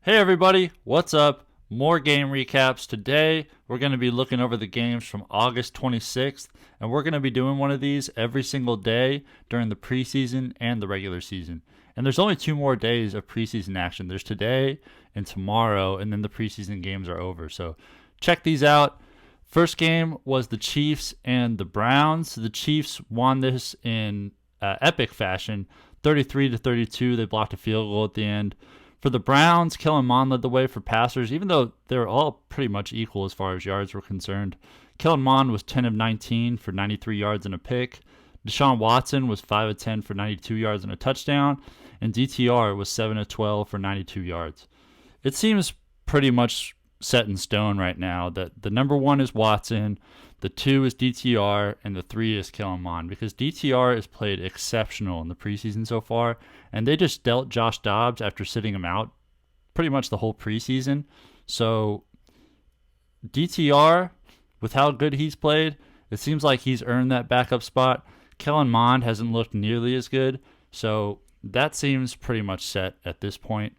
Hey everybody, what's up? More game recaps. Today, we're going to be looking over the games from August 26th, and we're going to be doing one of these every single day during the preseason and the regular season. And there's only 2 more days of preseason action. There's today and tomorrow, and then the preseason games are over. So check these out. First game was the Chiefs and the Browns. The Chiefs won this in epic fashion, 33-32. They blocked a field goal at the end. For the Browns, Kellen Mond led the way for passers, even though they were all pretty much equal as far as yards were concerned. Kellen Mond was 10 of 19 for 93 yards and a pick. Deshaun Watson was 5 of 10 for 92 yards and a touchdown. And DTR was 7 of 12 for 92 yards. It seems pretty much set in stone right now that the number 1 is Watson, the 2 is DTR, and the 3 is Kellen Mond, because DTR has played exceptional in the preseason so far, and they just dealt Josh Dobbs after sitting him out pretty much the whole preseason. So DTR, with how good he's played, it seems like he's earned that backup spot. Kellen Mond hasn't looked nearly as good, so that seems pretty much set at this point.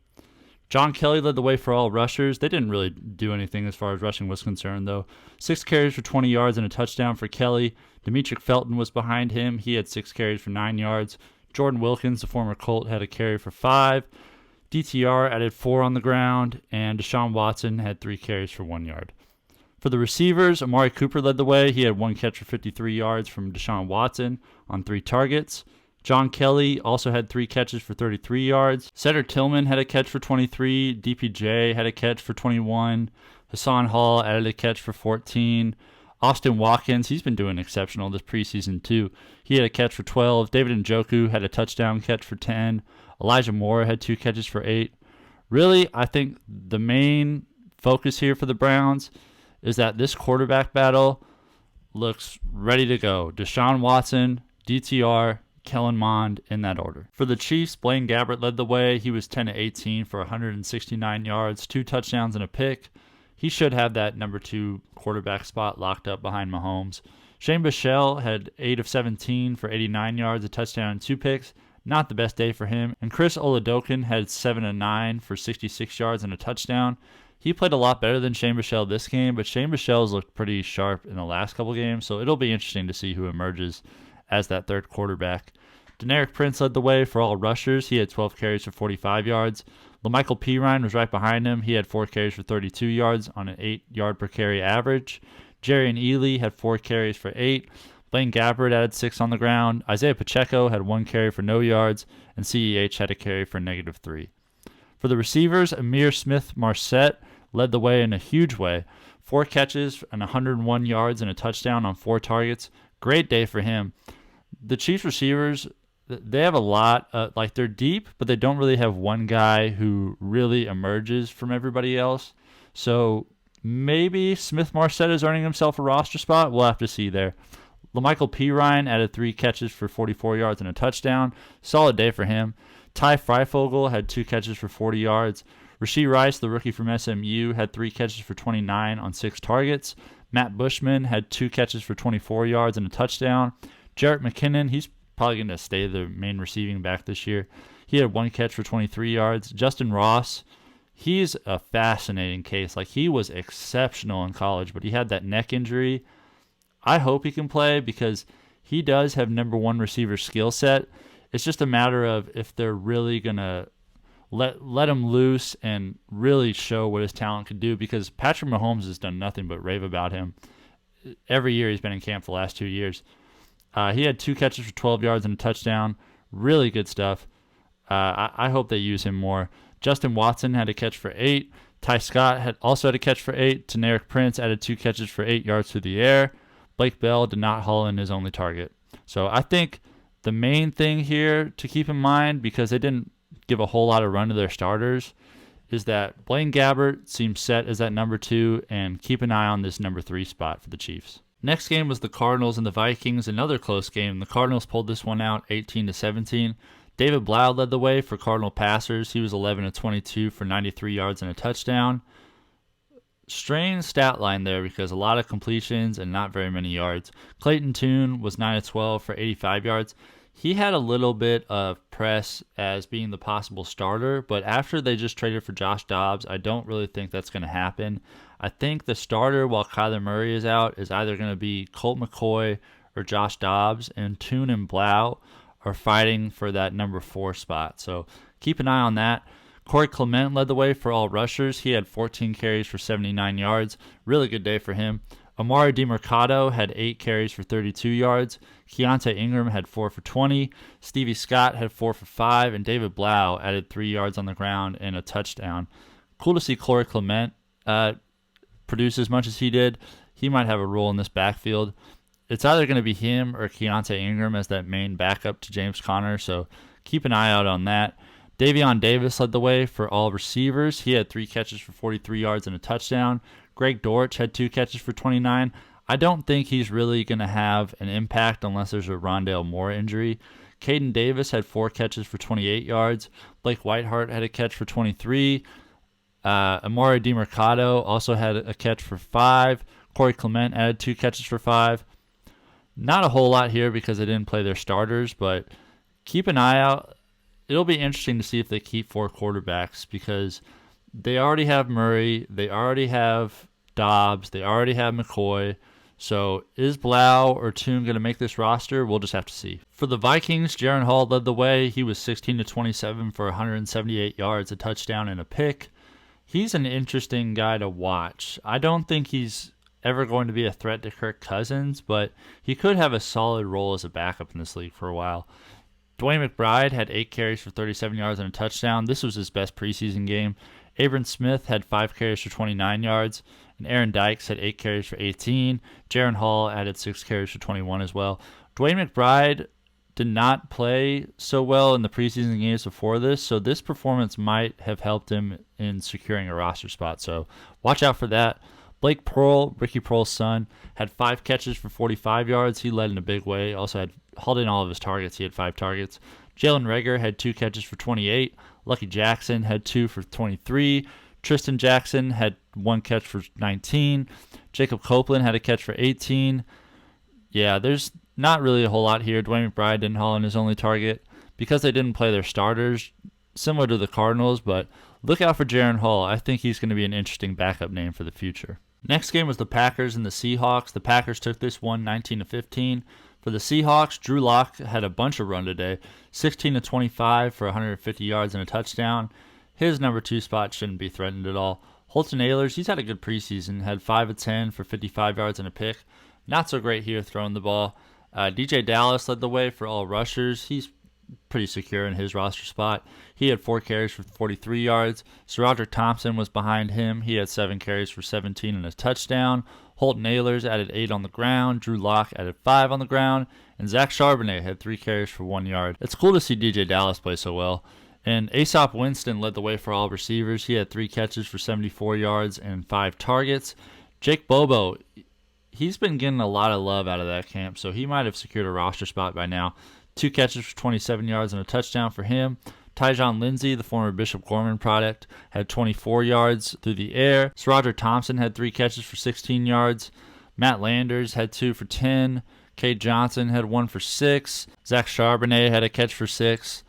John Kelly led the way for all rushers. They didn't really do anything as far as rushing was concerned, though. 6 carries for 20 yards and a touchdown for Kelly. Demetric Felton was behind him. He had 6 carries for 9 yards. Jordan Wilkins, the former Colt, had a carry for 5. DTR added 4 on the ground, and Deshaun Watson had 3 carries for 1 yard. For the receivers, Amari Cooper led the way. He had 1 catch for 53 yards from Deshaun Watson on 3 targets. John Kelly also had 3 catches for 33 yards. Cedric Tillman had a catch for 23. DPJ had a catch for 21. Hassan Hall added a catch for 14. Austin Watkins, he's been doing exceptional this preseason too. He had a catch for 12. David Njoku had a touchdown catch for 10. Elijah Moore had 2 catches for 8. Really, I think the main focus here for the Browns is that this quarterback battle looks ready to go. Deshaun Watson, DTR, Kellen Mond, in that order. For the Chiefs, Blaine Gabbert led the way. He was 10 of 18 for 169 yards, 2 touchdowns and a pick. He should have that number 2 quarterback spot locked up behind Mahomes. Shane Bichelle had 8 of 17 for 89 yards, a touchdown and 2 picks. Not the best day for him. And Chris Oladokun had 7 of 9 for 66 yards and a touchdown. He played a lot better than Shane Bichelle this game, but Shane Bichelle's looked pretty sharp in the last couple games, so it'll be interesting to see who emerges as that third quarterback. Deneric Prince led the way for all rushers. He had 12 carries for 45 yards. LaMichael Pirine was right behind him. He had 4 carries for 32 yards on an 8-yard per carry average. Jerry Ely had 4 carries for 8. Blaine Gabbert added 6 on the ground. Isaiah Pacheco had 1 carry for no yards, and CEH had a carry for -3. For the receivers, Amir Smith-Marset led the way in a huge way. 4 catches and 101 yards and a touchdown on 4 targets. Great day for him. The Chiefs receivers, they have a lot, they're deep, but they don't really have one guy who really emerges from everybody else. So maybe Smith-Marset is earning himself a roster spot. We'll have to see there. LaMichael Pirine added 3 catches for 44 yards and a touchdown. Solid day for him. Ty Freifogel had 2 catches for 40 yards. Rashee Rice, the rookie from SMU, had 3 catches for 29 on 6 targets. Matt Bushman had 2 catches for 24 yards and a touchdown. Jarrett McKinnon, he's probably going to stay the main receiving back this year. He had 1 catch for 23 yards. Justin Ross, he's a fascinating case. He was exceptional in college, but he had that neck injury. I hope he can play because he does have number 1 receiver skill set. It's just a matter of if they're really going to let him loose and really show what his talent could do, because Patrick Mahomes has done nothing but rave about him every year he's been in camp the last 2 years. He had 2 catches for 12 yards and a touchdown. Really good stuff. I hope they use him more. Justin Watson had a catch for 8. Ty Scott had a catch for 8. Deneric Prince added 2 catches for 8 yards through the air. Blake Bell did not haul in his only target. So I think the main thing here to keep in mind, because they didn't give a whole lot of run to their starters, is that Blaine Gabbert seems set as that number 2, and keep an eye on this number 3 spot for the Chiefs. Next game was the Cardinals and the Vikings, another close game. The Cardinals pulled this one out 18-17. David Blau led the way for Cardinal passers. He was 11 of 22 for 93 yards and a touchdown. Strange stat line there because a lot of completions and not very many yards. Clayton Tune was 9 of 12 for 85 yards. He had a little bit of press as being the possible starter, but after they just traded for Josh Dobbs, I don't really think that's going to happen. I think the starter while Kyler Murray is out is either going to be Colt McCoy or Josh Dobbs, and Toon and Blau are fighting for that number 4 spot. So keep an eye on that. Corey Clement led the way for all rushers. He had 14 carries for 79 yards. Really good day for him. Amari DeMercado had 8 carries for 32 yards. Keontae Ingram had 4 for 20. Stevie Scott had 4 for 5. And David Blau added 3 yards on the ground and a touchdown. Cool to see Corey Clement produce as much as he did. He might have a role in this backfield. It's either going to be him or Keontae Ingram as that main backup to James Conner, so keep an eye out on that. Davion Davis led the way for all receivers. He had 3 catches for 43 yards and a touchdown. Greg Dortch had 2 catches for 29. I don't think he's really going to have an impact unless there's a Rondale Moore injury. Caden Davis had 4 catches for 28 yards. Blake Whiteheart had a catch for 23. Amari DeMercado also had a catch for 5. Corey Clement added 2 catches for 5. Not a whole lot here because they didn't play their starters, but keep an eye out. It'll be interesting to see if they keep 4 quarterbacks because they already have Murray, they already have Dobbs, they already have McCoy. So is Blau or Toon going to make this roster? We'll just have to see. For the Vikings, Jaren Hall led the way. He was 16 to 27 for 178 yards, a touchdown, and a pick. He's an interesting guy to watch. I don't think he's ever going to be a threat to Kirk Cousins, but he could have a solid role as a backup in this league for a while. Dwayne McBride had 8 carries for 37 yards and a touchdown. This was his best preseason game. Abram Smith had 5 carries for 29 yards, and Aaron Dykes had 8 carries for 18. Jaren Hall added 6 carries for 21 as well. Dwayne McBride did not play so well in the preseason games before this, so this performance might have helped him in securing a roster spot. So watch out for that. Blake Pearl, Ricky Pearl's son, had 5 catches for 45 yards. He led in a big way. Also had hauled in all of his targets. He had 5 targets. Jalen Reagor had 2 catches for 28. Lucky Jackson had 2 for 23. Tristan Jackson had 1 catch for 19. Jacob Copeland had a catch for 18. Yeah, there's not really a whole lot here. Dwayne McBride didn't haul in his only target because they didn't play their starters, similar to the Cardinals, but look out for Jaren Hall. I think he's going to be an interesting backup name for the future. Next game was the Packers and the Seahawks. The Packers took this one 19-15. For the Seahawks, Drew Lock had a bunch of run today, 16-25 for 150 yards and a touchdown. His number 2 spot shouldn't be threatened at all. Holton Ahlers, he's had a good preseason, had 5 of 10 for 55 yards and a pick. Not so great here throwing the ball. DJ Dallas led the way for all rushers. He's pretty secure in his roster spot. He had 4 carries for 43 yards. SaRodorick Thompson was behind him. He had 7 carries for 17 and a touchdown. Holton Ahlers added 8 on the ground. Drew Lock added 5 on the ground. And Zach Charbonnet had 3 carries for 1 yard. It's cool to see DJ Dallas play so well. And Aesop Winston led the way for all receivers. He had 3 catches for 74 yards and 5 targets. Jake Bobo, he's been getting a lot of love out of that camp, so he might have secured a roster spot by now. 2 catches for 27 yards and a touchdown for him. Tyjon Lindsey, the former Bishop Gorman product, had 24 yards through the air. SaRodorick Thompson had 3 catches for 16 yards. Matt Landers had 2 for 10. Cade Johnson had 1 for 6. Zach Charbonnet had a catch for 6.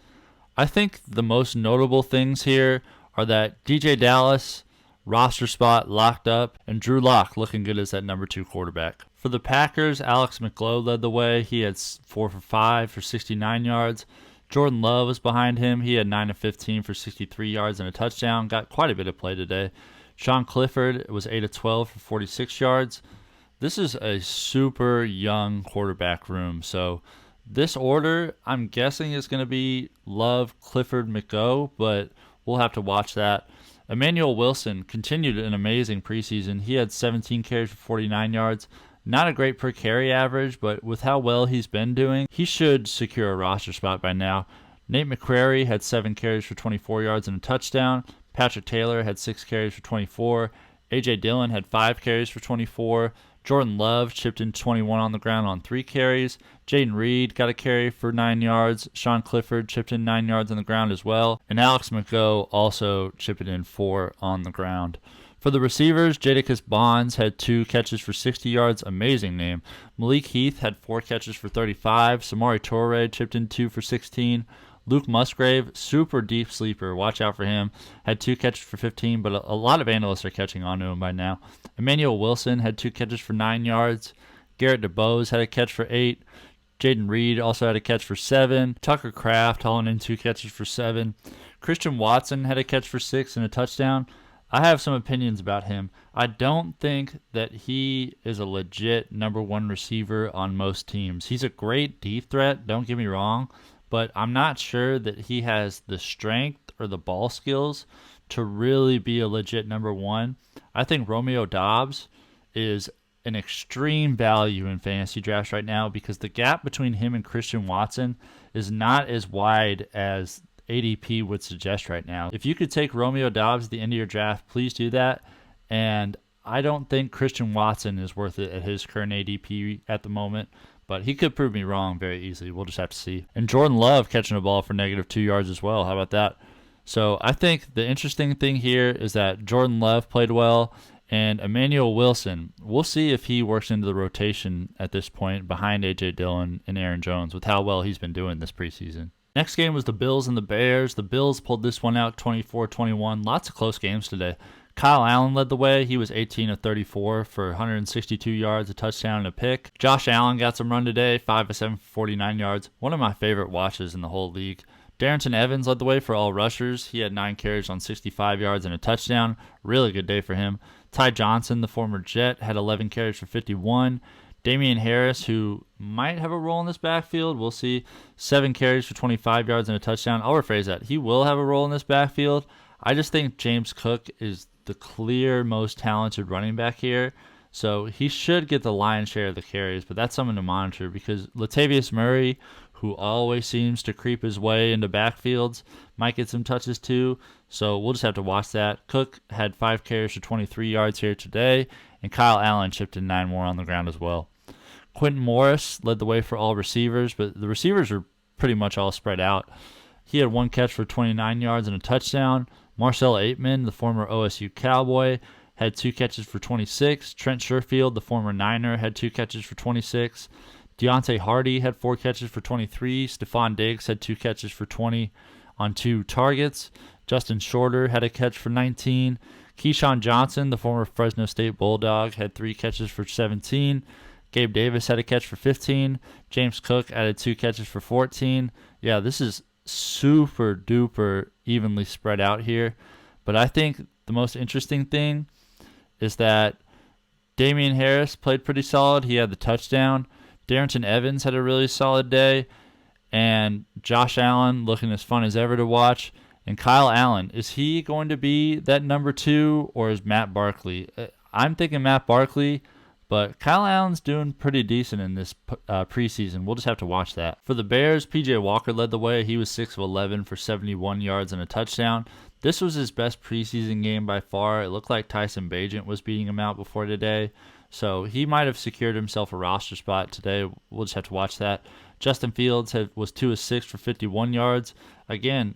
I think the most notable things here are that DJ Dallas, roster spot locked up, and Drew Lock looking good as that number 2 quarterback. For the Packers, Alex McGlow led the way. He had 4 for 5 for 69 yards. Jordan Love was behind him. He had 9 of 15 for 63 yards and a touchdown. Got quite a bit of play today. Sean Clifford was 8 of 12 for 46 yards. This is a super young quarterback room, so this order, I'm guessing, is going to be Love, Clifford, McGough, but we'll have to watch that. Emmanuel Wilson continued an amazing preseason. He had 17 carries for 49 yards. Not a great per carry average, but with how well he's been doing, he should secure a roster spot by now. Nate McCrary had 7 carries for 24 yards and a touchdown. Patrick Taylor had 6 carries for 24. A.J. Dillon had 5 carries for 24. Jordan Love chipped in 21 on the ground on 3 carries. Jaden Reed got a carry for 9 yards. Sean Clifford chipped in 9 yards on the ground as well. And Alex McGough also chipped in 4 on the ground. For For the receivers, Jadakiss Bonds had 2 catches for 60 yards. Amazing name. Malik Heath had 4 catches for 35. Samori Toure chipped in 2 for 16. Luke Musgrave, super deep sleeper. Watch out for him. Had 2 catches for 15, but a lot of analysts are catching on to him by now. Emmanuel Wilson had 2 catches for 9 yards. Garrett DeBose had a catch for 8. Jaden Reed also had a catch for 7. Tucker Kraft hauling in 2 catches for 7. Christian Watson had a catch for 6 and a touchdown. I have some opinions about him. I don't think that he is a legit number 1 receiver on most teams. He's a great deep threat, don't get me wrong, but I'm not sure that he has the strength or the ball skills to really be a legit number 1. I think Romeo Doubs is an extreme value in fantasy drafts right now because the gap between him and Christian Watson is not as wide as ADP would suggest right now. If you could take Romeo Doubs at the end of your draft, please do that. And I don't think Christian Watson is worth it at his current ADP at the moment, but he could prove me wrong very easily. We'll just have to see. And Jordan Love catching a ball for -2 yards as well. How about that? So I think the interesting thing here is that Jordan Love played well, and Emmanuel Wilson, we'll see if he works into the rotation at this point behind A.J. Dillon and Aaron Jones with how well he's been doing this preseason. Next game was the Bills and the Bears. The Bills pulled this one out 24-21. Lots of close games today. Kyle Allen led the way. He was 18 of 34 for 162 yards, a touchdown, and a pick. Josh Allen got some run today, 5 of 7 for 49 yards. One of my favorite watches in the whole league. Darrington Evans led the way for all rushers. He had 9 carries on 65 yards and a touchdown. Really good day for him. Ty Johnson, the former Jet, had 11 carries for 51. Damian Harris, who might have a role in this backfield, we'll see, 7 carries for 25 yards and a touchdown. I'll rephrase that. He will have a role in this backfield. I just think James Cook is the clear most talented running back here, so he should get the lion's share of the carries, but that's something to monitor because Latavius Murray, who always seems to creep his way into backfields, might get some touches too, so we'll just have to watch that. Cook had 5 carries for 23 yards here today, and Kyle Allen chipped in 9 more on the ground as well. Quentin Morris led the way for all receivers, but the receivers are pretty much all spread out. He had 1 catch for 29 yards and a touchdown. Marcel Aitman, the former OSU Cowboy, had 2 catches for 26. Trent Sherfield, the former Niner, had 2 catches for 26. Deontay Hardy had 4 catches for 23. Stephon Diggs had 2 catches for 20 on 2 targets. Justin Shorter had a catch for 19. Keyshawn Johnson, the former Fresno State Bulldog, had 3 catches for 17. Gabe Davis had a catch for 15. James Cook added 2 catches for 14. Yeah, this is super duper evenly spread out here. But I think the most interesting thing is that Damian Harris played pretty solid. He had the touchdown. Darrington Evans had a really solid day. And Josh Allen looking as fun as ever to watch. And Kyle Allen, is he going to be that number 2 or is Matt Barkley? I'm thinking Matt Barkley. But Kyle Allen's doing pretty decent in this preseason. We'll just have to watch that. For the Bears, P.J. Walker led the way. He was 6 of 11 for 71 yards and a touchdown. This was his best preseason game by far. It looked like Tyson Bagent was beating him out before today. So he might have secured himself a roster spot today. We'll just have to watch that. Justin Fields was 2 of 6 for 51 yards. Again,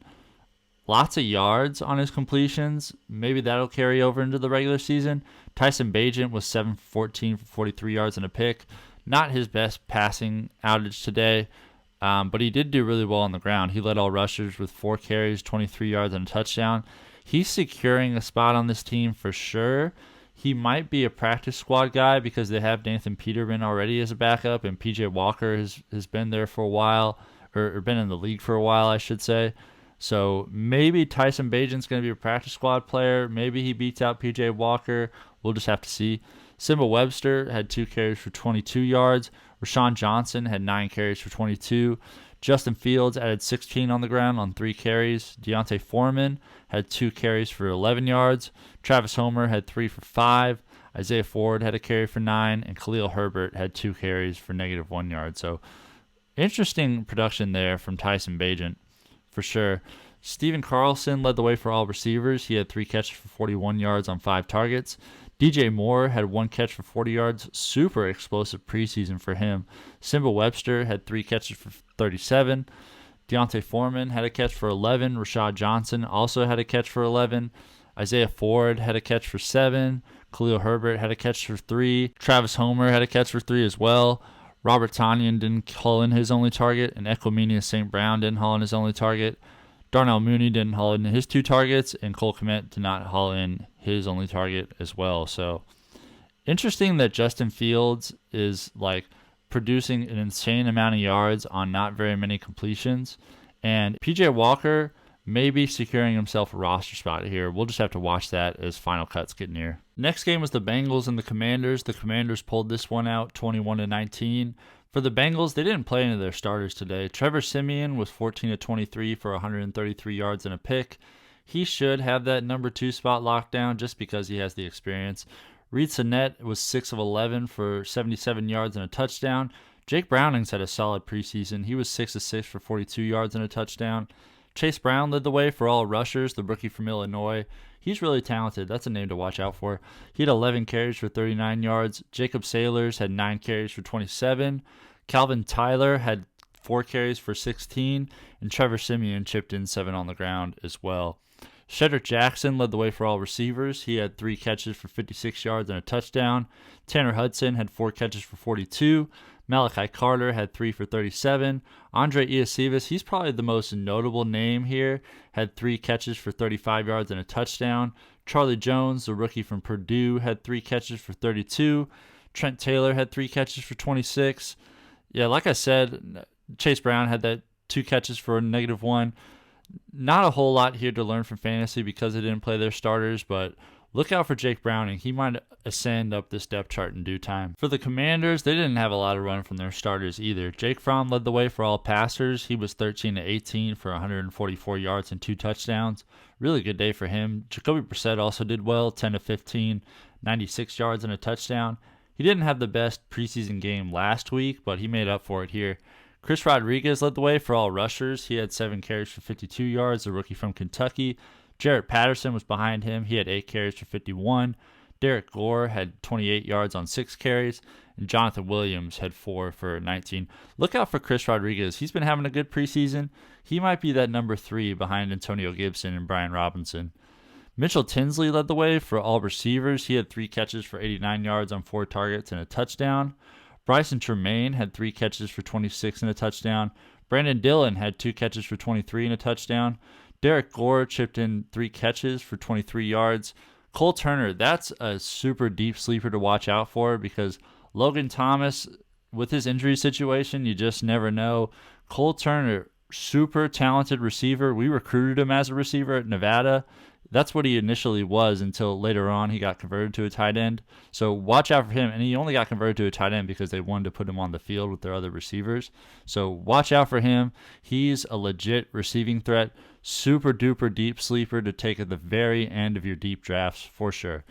lots of yards on his completions. Maybe that'll carry over into the regular season. Tyson Bagent was 7 for 14 for 43 yards and a pick. Not his best passing outage today, but he did do really well on the ground. He led all rushers with 4 carries, 23 yards, and a touchdown. He's securing a spot on this team for sure. He might be a practice squad guy because they have Nathan Peterman already as a backup, and P.J. Walker has been there for a while, or been in the league for a while, I should say. So maybe Tyson Bagent's going to be a practice squad player. Maybe he beats out P.J. Walker. We'll just have to see. Simba Webster had 2 carries for 22 yards. Rashawn Johnson had 9 carries for 22. Justin Fields added 16 on the ground on 3 carries. Deontay Foreman had 2 carries for 11 yards. Travis Homer had 3 for 5. Isaiah Ford had a carry for 9. And Khalil Herbert had 2 carries for -1 yard. So interesting production there from Tyson Bagent for sure. Steven Carlson led the way for all receivers. He had 3 catches for 41 yards on 5 targets. DJ Moore had 1 catch for 40 yards. Super explosive preseason for him. Simba Webster had 3 catches for 37. Deontay Foreman had a catch for 11. Rashad Johnson also had a catch for 11. Isaiah Ford had a catch for 7. Khalil Herbert had a catch for 3. Travis Homer had a catch for 3 as well. Robert Tonyan didn't haul in his only target, and Equanimeous St. Brown didn't haul in his only target. Darnell Mooney didn't haul in his 2 targets, and Cole Kmet did not haul in his only target as well. So interesting that Justin Fields is like producing an insane amount of yards on not very many completions, and PJ Walker may be securing himself a roster spot here. We'll just have to watch that as final cuts get near. Next game was the Bengals and the Commanders. The Commanders pulled this one out 21-19. For the Bengals, they didn't play any of their starters today. Trevor Siemian was 14-23 for 133 yards and a pick. He should have that number 2 spot locked down just because he has the experience. Reed Sinnett was 6 of 11 for 77 yards and a touchdown. Jake Browning's had a solid preseason. He was 6 of 6 for 42 yards and a touchdown. Chase Brown led the way for all rushers, the rookie from Illinois. He's really talented. That's a name to watch out for. He had 11 carries for 39 yards. Jacob Saylors had 9 carries for 27. Calvin Tyler had 4 carries for 16. And Trevor Siemian chipped in 7 on the ground as well. Shedrick Jackson led the way for all receivers. He had 3 catches for 56 yards and a touchdown. Tanner Hudson had 4 catches for 42. Malachi Carter had 3 for 37. Andre Iosivas, he's probably the most notable name here, had 3 catches for 35 yards and a touchdown. Charlie Jones, the rookie from Purdue, had 3 catches for 32. Trent Taylor had 3 catches for 26. Yeah, like I said, Chase Brown had that 2 catches for a -1. Not a whole lot here to learn from fantasy because they didn't play their starters, but look out for Jake Browning. He might ascend up this depth chart in due time. For the Commanders, they didn't have a lot of run from their starters either. Jake Fromm led the way for all passers. He was 13-18 for 144 yards and 2 touchdowns. Really good day for him. Jacoby Brissett also did well, 10-15, 96 yards and a touchdown. He didn't have the best preseason game last week, but he made up for it here. Chris Rodriguez led the way for all rushers. He had 7 carries for 52 yards, the rookie from Kentucky. Jarrett Patterson was behind him. He had 8 carries for 51. Derek Gore had 28 yards on 6 carries. And Jonathan Williams had 4 for 19. Look out for Chris Rodriguez. He's been having a good preseason. He might be that number 3 behind Antonio Gibson and Brian Robinson. Mitchell Tinsley led the way for all receivers. He had 3 catches for 89 yards on 4 targets and a touchdown. Bryson Tremaine had 3 catches for 26 and a touchdown. Brandon Dillon had 2 catches for 23 and a touchdown. Derek Gore chipped in 3 catches for 23 yards. Cole Turner, that's a super deep sleeper to watch out for because Logan Thomas, with his injury situation, you just never know. Cole Turner, super talented receiver. We recruited him as a receiver at Nevada. That's what he initially was until later on he got converted to a tight end. So watch out for him. And he only got converted to a tight end because they wanted to put him on the field with their other receivers. So watch out for him. He's a legit receiving threat. Super duper deep sleeper to take at the very end of your deep drafts for sure.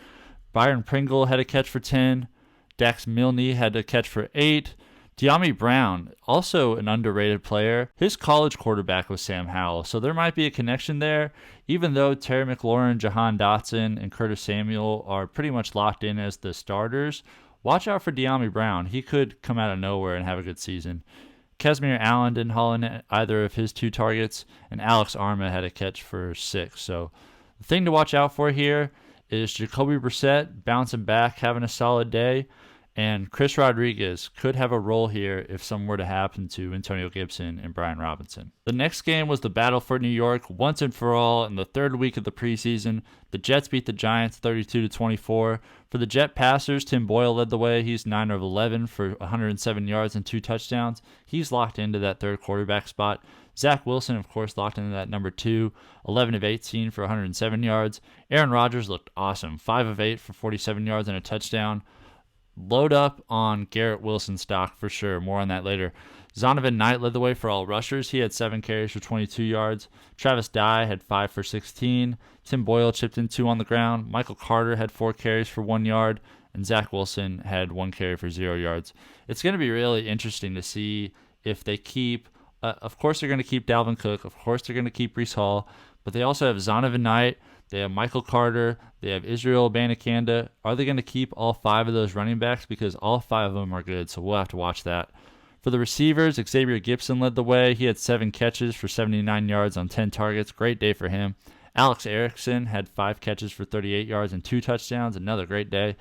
Byron Pringle had a catch for 10. Dax Milne had a catch for 8. De'Ami Brown, also an underrated player. His college quarterback was Sam Howell, so there might be a connection there. Even though Terry McLaurin, Jahan Dotson, and Curtis Samuel are pretty much locked in as the starters, watch out for De'Ami Brown. He could come out of nowhere and have a good season. Casimir Allen didn't haul in either of his 2 targets, and Alex Arma had a catch for 6. So the thing to watch out for here is Jacoby Brissett bouncing back, having a solid day. And Chris Rodriguez could have a role here if something were to happen to Antonio Gibson and Brian Robinson. The next game was the battle for New York once and for all in the 3rd week of the preseason. The Jets beat the Giants 32-24. For the Jet passers, Tim Boyle led the way. He's 9 of 11 for 107 yards and 2 touchdowns. He's locked into that 3rd quarterback spot. Zach Wilson, of course, locked into that number 2, 11 of 18 for 107 yards. Aaron Rodgers looked awesome, 5 of 8 for 47 yards and a touchdown. Load up on Garrett Wilson stock for sure. More on that later. Zonovan Knight led the way for all rushers. He had 7 carries for 22 yards. Travis Dye had 5 for 16. Tim Boyle chipped in 2 on the ground. Michael Carter had 4 carries for 1 yard. And Zach Wilson had 1 carry for 0 yards. It's going to be really interesting to see if they keep... of course, they're going to keep Dalvin Cook. Of course, they're going to keep Breece Hall. But they also have Zonovan Knight. They have Michael Carter. They have Israel Abanikanda. Are they going to keep all 5 of those running backs? Because all 5 of them are good, so we'll have to watch that. For the receivers, Xavier Gibson led the way. He had 7 catches for 79 yards on 10 targets. Great day for him. Alex Erickson had 5 catches for 38 yards and 2 touchdowns. Another great day.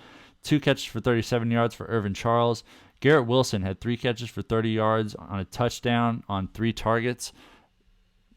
2 catches for 37 yards for Irvin Charles. Garrett Wilson had 3 catches for 30 yards on a touchdown on 3 targets.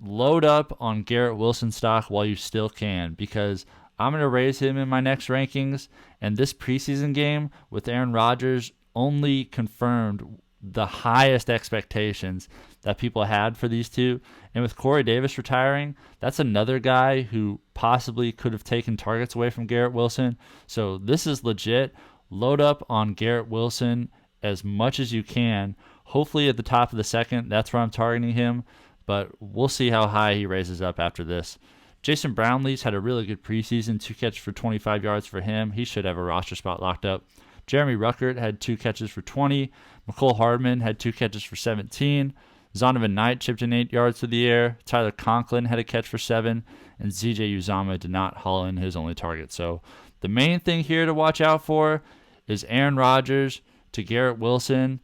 Load up on Garrett Wilson stock while you still can, because I'm going to raise him in my next rankings. And this preseason game with Aaron Rodgers only confirmed the highest expectations that people had for these two. And with Corey Davis retiring, that's another guy who possibly could have taken targets away from Garrett Wilson. So this is legit. Load up on Garrett Wilson as much as you can. Hopefully at the top of the second, that's where I'm targeting him. But we'll see how high he raises up after this. Jason Brownlee's had a really good preseason, 2 catches for 25 yards for him. He should have a roster spot locked up. Jeremy Ruckert had 2 catches for 20. McCole Hardman had 2 catches for 17. Zonovan Knight chipped in 8 yards to the air. Tyler Conklin had a catch for 7. And ZJ Uzama did not haul in his only target. So the main thing here to watch out for is Aaron Rodgers to Garrett Wilson.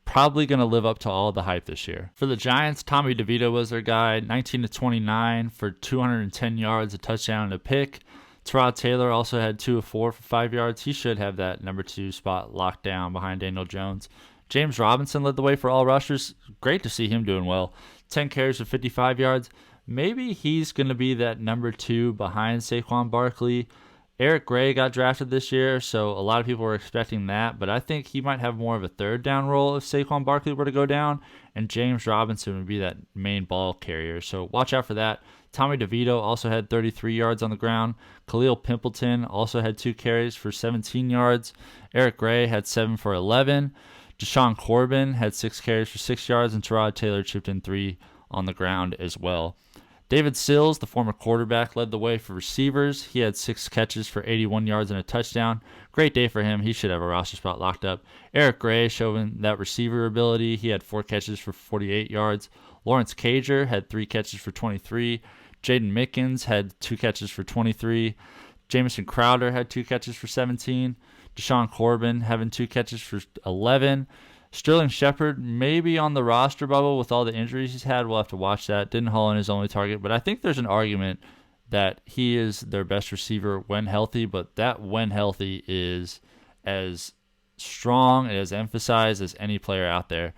Probably going to live up to all the hype this year. For the Giants, Tommy DeVito was their guy, 19-29 for 210 yards, a touchdown, and a pick. Tyrod Taylor also had 2 of 4 for 5 yards. He should have that number 2 spot locked down behind Daniel Jones. James Robinson led the way for all rushers. Great to see him doing well. 10 carries for 55 yards. Maybe he's going to be that number 2 behind Saquon Barkley. Eric Gray got drafted this year, so a lot of people were expecting that, but I think he might have more of a third down role if Saquon Barkley were to go down, and James Robinson would be that main ball carrier, so watch out for that. Tommy DeVito also had 33 yards on the ground. Khalil Pimpleton also had 2 carries for 17 yards. Eric Gray had 7 for 11. Deshaun Corbin had 6 carries for 6 yards, and Tyrod Taylor chipped in 3 on the ground as well. David Sills, the former quarterback, led the way for receivers. He had 6 catches for 81 yards and a touchdown. Great day for him. He should have a roster spot locked up. Eric Gray showing that receiver ability. He had 4 catches for 48 yards. Lawrence Cager had 3 catches for 23. Jaden Mickens had 2 catches for 23. Jamison Crowder had 2 catches for 17. Deshaun Corbin having 2 catches for 11. Sterling Shepard maybe on the roster bubble with all the injuries he's had. We'll have to watch that. Didn't haul in his only target, but I think there's an argument that he is their best receiver when healthy, but that when healthy is as strong and as emphasized as any player out there.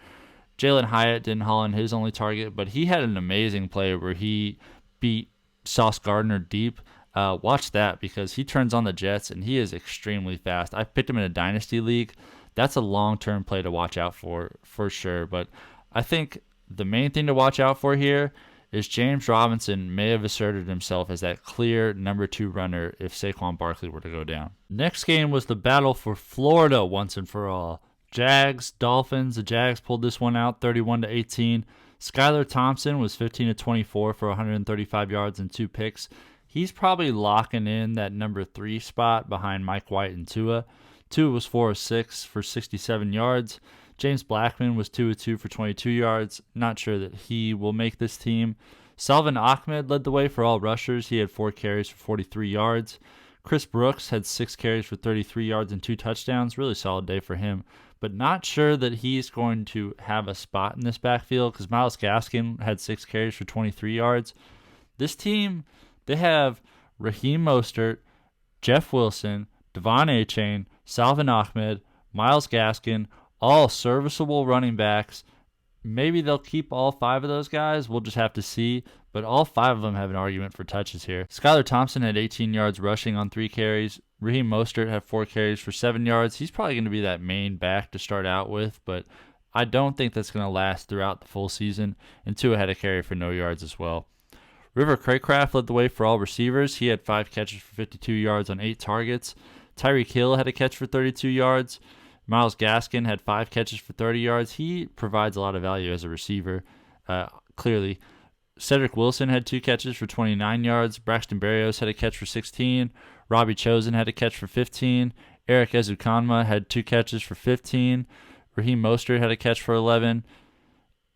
Jalen Hyatt didn't haul in his only target, but he had an amazing play where he beat Sauce Gardner deep. Watch that because he turns on the Jets and he is extremely fast. I picked him in a dynasty league. That's a long-term play to watch out for sure. But I think the main thing to watch out for here is James Robinson may have asserted himself as that clear number 2 runner if Saquon Barkley were to go down. Next game was the battle for Florida once and for all. Jags, Dolphins. The Jags pulled this one out 31-18. Skylar Thompson was 15-24 for 135 yards and 2 picks. He's probably locking in that number 3 spot behind Mike White and Tua. Tua was 4 of 6 for 67 yards. James Blackman was 2 of 2 for 22 yards. Not sure that he will make this team. Salvin Ahmed led the way for all rushers. He had 4 carries for 43 yards. Chris Brooks had 6 carries for 33 yards and 2 touchdowns. Really solid day for him. But not sure that he's going to have a spot in this backfield because Myles Gaskin had 6 carries for 23 yards. This team, they have Raheem Mostert, Jeff Wilson, Devon Achane, Salvin Ahmed, Myles Gaskin, all serviceable running backs. Maybe they'll keep all 5 of those guys. We'll just have to see. But all 5 of them have an argument for touches here. Skylar Thompson had 18 yards rushing on 3 carries. Raheem Mostert had 4 carries for 7 yards. He's probably going to be that main back to start out with, but I don't think that's going to last throughout the full season. And Tua had a carry for no yards as well. River Craycraft led the way for all receivers. He had 5 catches for 52 yards on 8 targets. Tyreek Hill had a catch for 32 yards. Myles Gaskin had 5 catches for 30 yards. He provides a lot of value as a receiver, clearly. Cedric Wilson had 2 catches for 29 yards. Braxton Berrios had a catch for 16. Robbie Chosen had a catch for 15. Eric Ezukanma had 2 catches for 15. Raheem Mostert had a catch for 11.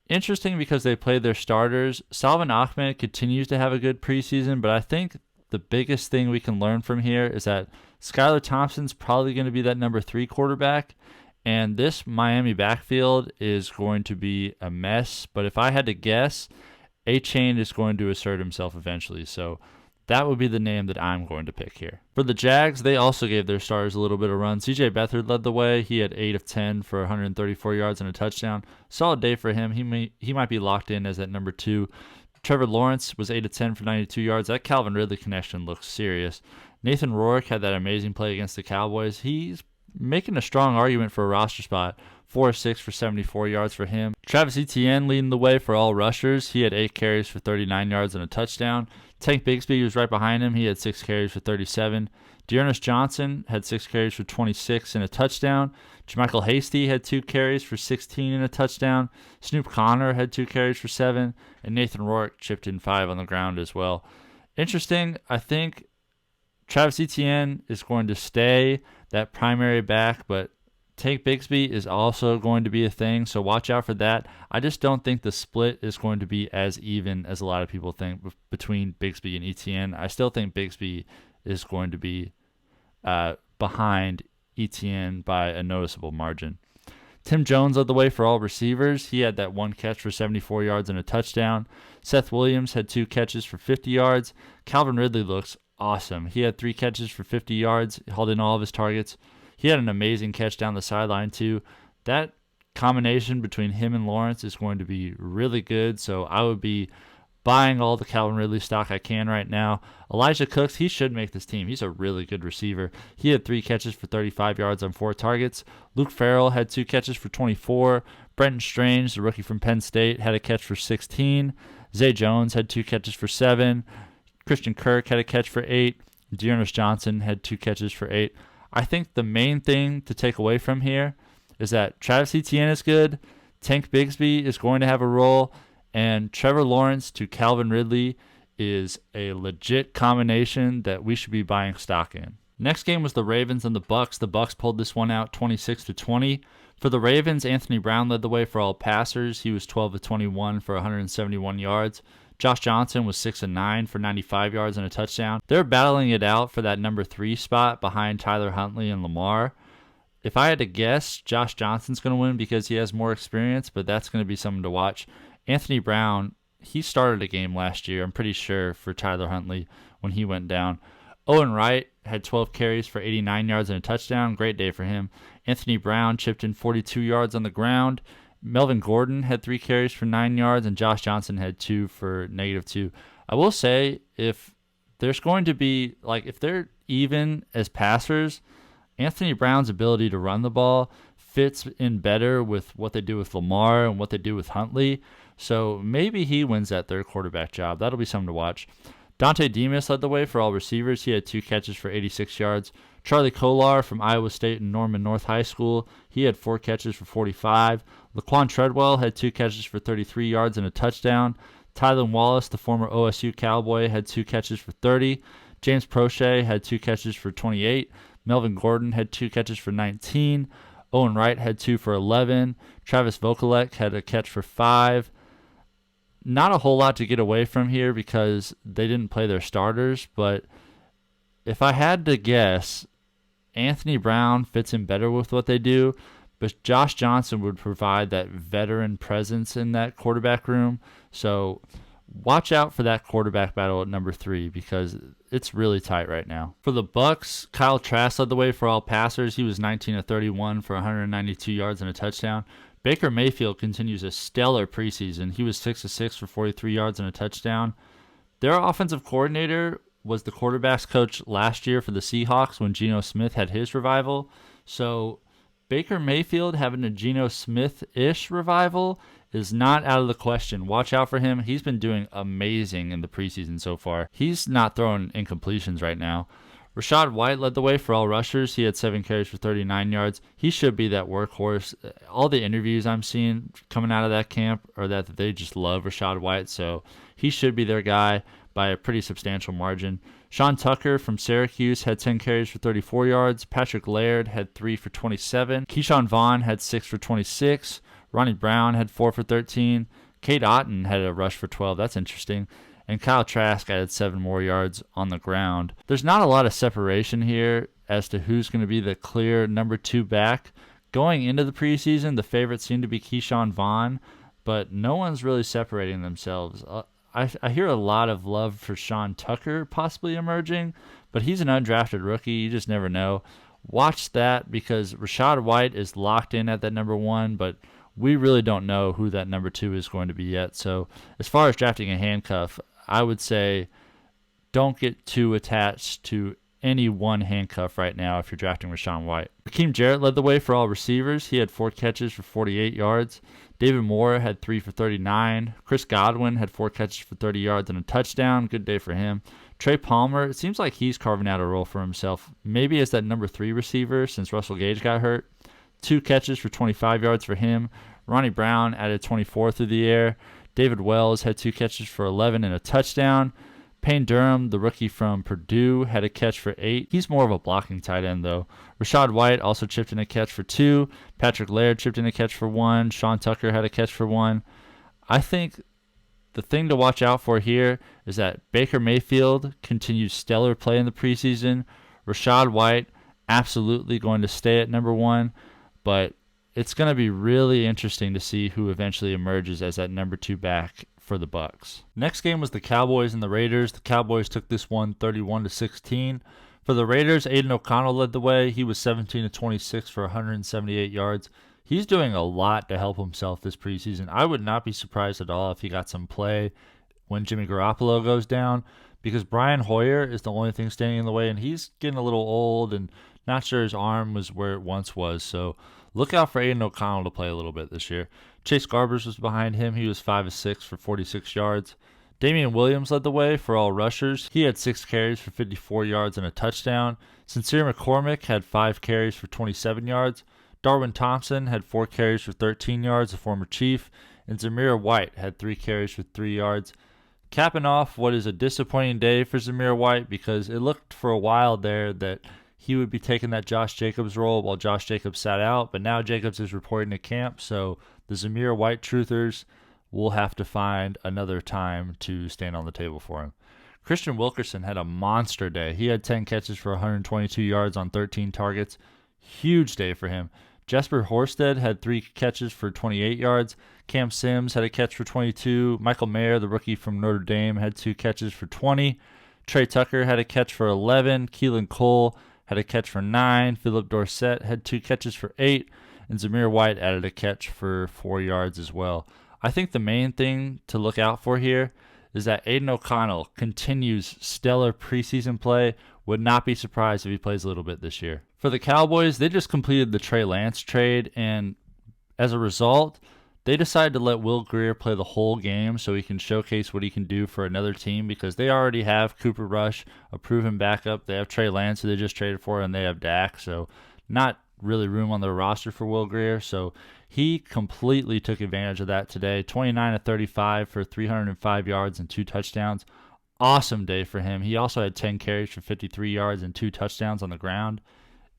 Interesting because they played their starters. Salvin Ahmed continues to have a good preseason, but I think the biggest thing we can learn from here is that Skylar Thompson's probably going to be that number 3 quarterback, and this Miami backfield is going to be a mess. But if I had to guess, Achane is going to assert himself eventually. So That would be the name that I'm going to pick here. For the Jags, they also gave their starters a little bit of run. C.J. Beathard led the way. He had 8 of 10 for 134 yards and a touchdown. Solid day for him. He might be locked in as that number 2. Trevor Lawrence was 8 of 10 for 92 yards. That Calvin Ridley connection looks serious. Nathan Rourke had that amazing play against the Cowboys. He's making a strong argument for a roster spot. 4 of 6 for 74 yards for him. Travis Etienne leading the way for all rushers. He had 8 carries for 39 yards and a touchdown. Tank Bigsby was right behind him. He had 6 carries for 37. Dearness Johnson had 6 carries for 26 and a touchdown. Jermichael Hasty had 2 carries for 16 and a touchdown. Snoop Connor had 2 carries for 7. And Nathan Rourke chipped in 5 on the ground as well. Interesting, I think Travis Etienne is going to stay that primary back, but Tank Bigsby is also going to be a thing, so watch out for that. I just don't think the split is going to be as even as a lot of people think between Bigsby and Etienne. I still think Bigsby is going to be behind Etienne by a noticeable margin. Tim Jones led the way for all receivers. He had that 1 catch for 74 yards and a touchdown. Seth Williams had 2 catches for 50 yards. Calvin Ridley looks awesome. He had 3 catches for 50 yards, held in all of his targets. He had an amazing catch down the sideline, too. That combination between him and Lawrence is going to be really good, so I would be buying all the Calvin Ridley stock I can right now. Elijah Cooks, he should make this team. He's a really good receiver. He had 3 catches for 35 yards on 4 targets. Luke Farrell had 2 catches for 24. Brenton Strange, the rookie from Penn State, had a catch for 16. Zay Jones had 2 catches for 7. Christian Kirk had a catch for 8. Dearness Johnson had 2 catches for 8. I think the main thing to take away from here is that Travis Etienne is good, Tank Bigsby is going to have a role, and Trevor Lawrence to Calvin Ridley is a legit combination that we should be buying stock in. Next game was the Ravens and the Bucs. The Bucs pulled this one out 26-20. For the Ravens, Anthony Brown led the way for all passers. He was 12 of 21 for 171 yards. Josh Johnson was 6 of 9 for 95 yards and a touchdown. They're battling it out for that number 3 spot behind Tyler Huntley and Lamar. If I had to guess, Josh Johnson's going to win because he has more experience, but that's going to be something to watch. Anthony Brown, he started a game last year, I'm pretty sure, for Tyler Huntley when he went down. Owen Wright had 12 carries for 89 yards and a touchdown. Great day for him. Anthony Brown chipped in 42 yards on the ground. Melvin Gordon had 3 carries for 9 yards, and Josh Johnson had 2 for -2. I will say, if there's going to be, if they're even as passers, Anthony Brown's ability to run the ball fits in better with what they do with Lamar and what they do with Huntley. So maybe he wins that third quarterback job. That'll be something to watch. Dante Demas led the way for all receivers. He had 2 catches for 86 yards. Charlie Kolar from Iowa State and Norman North High School, he had 4 catches for 45. Laquan Treadwell had 2 catches for 33 yards and a touchdown. Tylan Wallace, the former OSU Cowboy, had 2 catches for 30. James Prochet had 2 catches for 28. Melvin Gordon had 2 catches for 19. Owen Wright had 2 for 11. Travis Vokalek had a catch for 5. Not a whole lot to get away from here because they didn't play their starters, but if I had to guess, Anthony Brown fits in better with what they do, but Josh Johnson would provide that veteran presence in that quarterback room. So watch out for that quarterback battle at number 3 because it's really tight right now. For the Bucs, Kyle Trask led the way for all passers. He was 19 of 31 for 192 yards and a touchdown. Baker Mayfield continues a stellar preseason. He was 6 of 6 for 43 yards and a touchdown. Their offensive coordinator was the quarterback's coach last year for the Seahawks when Geno Smith had his revival. So Baker Mayfield having a Geno Smith-ish revival is not out of the question. Watch out for him. He's been doing amazing in the preseason so far. He's not throwing incompletions right now. Rachaad White led the way for all rushers. He had 7 carries for 39 yards. He should be that workhorse. All the interviews I'm seeing coming out of that camp are that they just love Rachaad White, so he should be their guy by a pretty substantial margin. Sean Tucker from Syracuse had 10 carries for 34 yards. Patrick Laird had 3 for 27. Keyshawn Vaughn had 6 for 26. Ronnie Brown had 4 for 13. Cade Otton had a rush for 12. That's interesting. And Kyle Trask added 7 more yards on the ground. There's not a lot of separation here as to who's going to be the clear number 2 back. Going into the preseason, the favorites seem to be Keyshawn Vaughn, but no one's really separating themselves. I hear a lot of love for Sean Tucker possibly emerging, but he's an undrafted rookie. You just never know. Watch that because Rachaad White is locked in at that number 1, but we really don't know who that number 2 is going to be yet. So as far as drafting a handcuff, I would say don't get too attached to any one handcuff right now if you're drafting Rachaad White. Raheem Jarrett led the way for all receivers. He had 4 catches for 48 yards. David Moore had 3 for 39. Chris Godwin had 4 catches for 30 yards and a touchdown. Good day for him. Trey Palmer, it seems like he's carving out a role for himself, maybe as that number 3 receiver since Russell Gage got hurt. 2 catches for 25 yards for him. Ronnie Brown added 24 through the air. David Wells had 2 catches for 11 and a touchdown. Payne Durham, the rookie from Purdue, had a catch for 8. He's more of a blocking tight end, though. Rachaad White also chipped in a catch for 2. Patrick Laird chipped in a catch for 1. Sean Tucker had a catch for 1. I think the thing to watch out for here is that Baker Mayfield continues stellar play in the preseason. Rachaad White absolutely going to stay at number 1, but it's going to be really interesting to see who eventually emerges as that number 2 back for the Bucs. Next game was the Cowboys and the Raiders. The Cowboys took this one 31-16. For the Raiders, Aiden O'Connell led the way. He was 17-26 for 178 yards. He's doing a lot to help himself this preseason. I would not be surprised at all if he got some play when Jimmy Garoppolo goes down, because Brian Hoyer is the only thing standing in the way, and he's getting a little old and not sure his arm was where it once was. So look out for Aiden O'Connell to play a little bit this year. Chase Garbers was behind him. He was 5-6 for 46 yards. Damian Williams led the way for all rushers. He had 6 carries for 54 yards and a touchdown. Sincere McCormick had 5 carries for 27 yards. Darwin Thompson had 4 carries for 13 yards, a former Chief. And Zamir White had 3 carries for 3 yards. Capping off what is a disappointing day for Zamir White, because it looked for a while there that he would be taking that Josh Jacobs role while Josh Jacobs sat out, but now Jacobs is reporting to camp, so the Zamir White truthers will have to find another time to stand on the table for him. Christian Wilkerson had a monster day. He had 10 catches for 122 yards on 13 targets. Huge day for him. Jesper Horsted had 3 catches for 28 yards. Cam Sims had a catch for 22. Michael Mayer, the rookie from Notre Dame, had 2 catches for 20. Trey Tucker had a catch for 11. Keelan Cole had a catch for 9. Philip Dorsett had 2 catches for 8. And Zamir White added a catch for 4 yards as well. I think the main thing to look out for here is that Aiden O'Connell continues stellar preseason play. Would not be surprised if he plays a little bit this year. For the Cowboys, they just completed the Trey Lance trade, and as a result, they decided to let Will Grier play the whole game so he can showcase what he can do for another team, because they already have Cooper Rush, a proven backup. They have Trey Lance, who they just traded for, and they have Dak, so not really room on their roster for Will Grier. So he completely took advantage of that today. 29-35 for 305 yards and 2 touchdowns. Awesome day for him. He also had 10 carries for 53 yards and 2 touchdowns on the ground.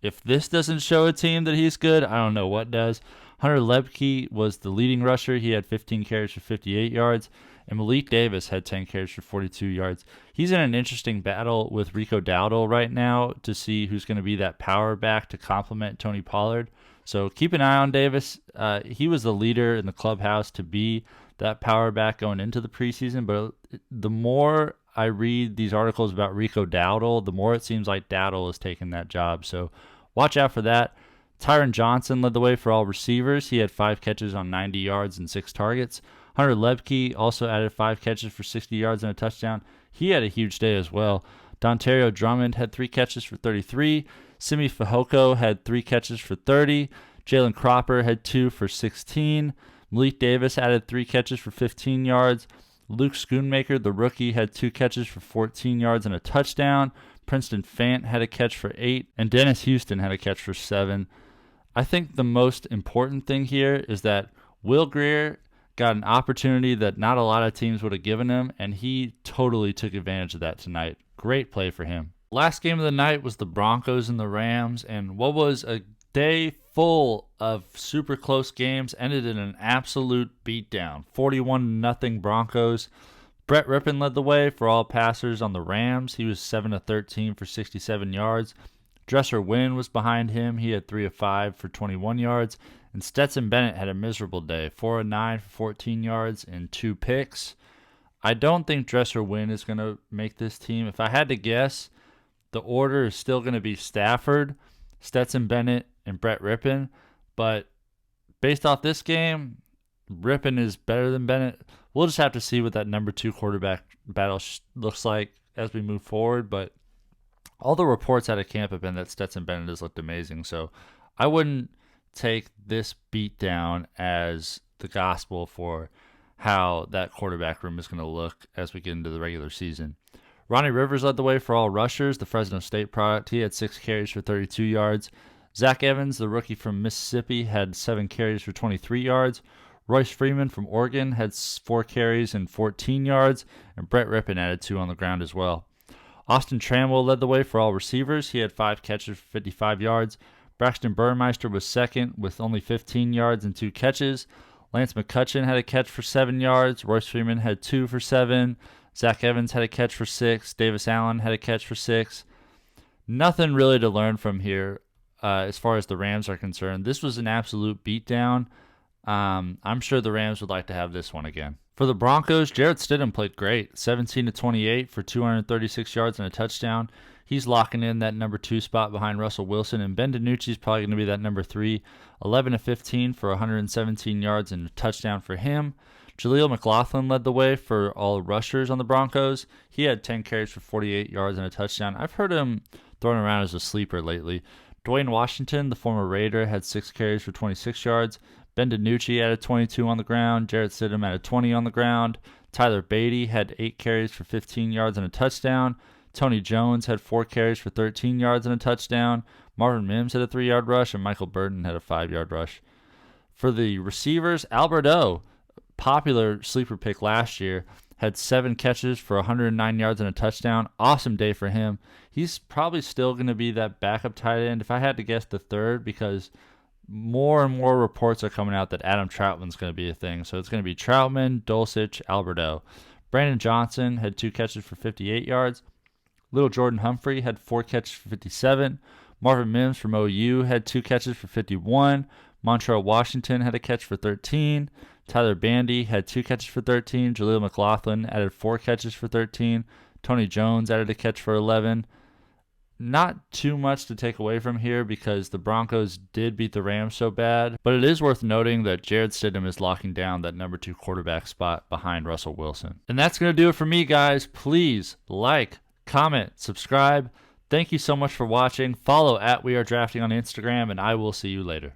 If this doesn't show a team that he's good, I don't know what does. Hunter Lebke was the leading rusher. He had 15 carries for 58 yards. And Malik Davis had 10 carries for 42 yards. He's in an interesting battle with Rico Dowdle right now to see who's going to be that power back to complement Tony Pollard. So keep an eye on Davis. He was the leader in the clubhouse to be that power back going into the preseason. But the more I read these articles about Rico Dowdle, the more it seems like Dowdle is taking that job. So watch out for that. Tyron Johnson led the way for all receivers. He had 5 catches on 90 yards and 6 targets. Hunter Lebke also added 5 catches for 60 yards and a touchdown. He had a huge day as well. Dontario Drummond had 3 catches for 33. Simi Fehoko had 3 catches for 30. Jalen Cropper had 2 for 16. Malik Davis added 3 catches for 15 yards. Luke Schoonmaker, the rookie, had 2 catches for 14 yards and a touchdown. Princeton Fant had a catch for 8. And Dennis Houston had a catch for 7. I think the most important thing here is that Will Grier got an opportunity that not a lot of teams would have given him, and he totally took advantage of that tonight. Great play for him. Last game of the night was the Broncos and the Rams, and what was a day full of super close games ended in an absolute beatdown. 41-0 Broncos. Brett Rippon led the way for all passers on the Rams. He was 7-13 for 67 yards. Dresser Wynn was behind him. He had 3 of 5 for 21 yards. And Stetson Bennett had a miserable day, 4 of 9 for 14 yards and 2 picks. I don't think Dresser Wynn is going to make this team. If I had to guess, the order is still going to be Stafford, Stetson Bennett, and Brett Rippon. But based off this game, Rippon is better than Bennett. We'll just have to see what that number 2 quarterback battle looks like as we move forward. But all the reports out of camp have been that Stetson Bennett has looked amazing. So I wouldn't take this beatdown as the gospel for how that quarterback room is going to look as we get into the regular season. Ronnie Rivers led the way for all rushers, the Fresno State product. He had 6 carries for 32 yards. Zach Evans, the rookie from Mississippi, had 7 carries for 23 yards. Royce Freeman from Oregon had 4 carries and 14 yards, and Brett Rippon added 2 on the ground as well. Austin Tramwell led the way for all receivers. He had 5 catches for 55 yards. Braxton Burmeister was second with only 15 yards and 2 catches. Lance McCutcheon had a catch for 7 yards. Royce Freeman had 2 for 7. Zach Evans had a catch for 6. Davis Allen had a catch for 6. Nothing really to learn from here as far as the Rams are concerned. This was an absolute beatdown. I'm sure the Rams would like to have this one again. For the Broncos, Jarrett Stidham played great. 17-28 for 236 yards and a touchdown. He's locking in that number 2 spot behind Russell Wilson, and Ben DiNucci is probably going to be that number 3. 11-15 for 117 yards and a touchdown for him. Jaleel McLaughlin led the way for all rushers on the Broncos. He had 10 carries for 48 yards and a touchdown. I've heard him thrown around as a sleeper lately. Dwayne Washington, the former Raider, had 6 carries for 26 yards. Ben DiNucci added 22 on the ground. Jarrett Stidham added 20 on the ground. Tyler Beatty had 8 carries for 15 yards and a touchdown. Tony Jones had 4 carries for 13 yards and a touchdown. Marvin Mims had a 3-yard rush, and Michael Burton had a 5-yard rush. For the receivers, Albert O, popular sleeper pick last year, had 7 catches for 109 yards and a touchdown. Awesome day for him. He's probably still going to be that backup tight end, if I had to guess, the third, because more and more reports are coming out that Adam Troutman's going to be a thing. So it's going to be Troutman, Dulcich, Albert O. Brandon Johnson had 2 catches for 58 yards. Little Jordan Humphrey had 4 catches for 57. Marvin Mims from OU had 2 catches for 51. Montrell Washington had a catch for 13. Tyler Bandy had 2 catches for 13. Jaleel McLaughlin added 4 catches for 13. Tony Jones added a catch for 11. Not too much to take away from here because the Broncos did beat the Rams so bad, but it is worth noting that Jarrett Stidham is locking down that number 2 quarterback spot behind Russell Wilson. And that's going to do it for me, guys. Please like, comment, subscribe. Thank you so much for watching. Follow @WeAreDrafting on Instagram, and I will see you later.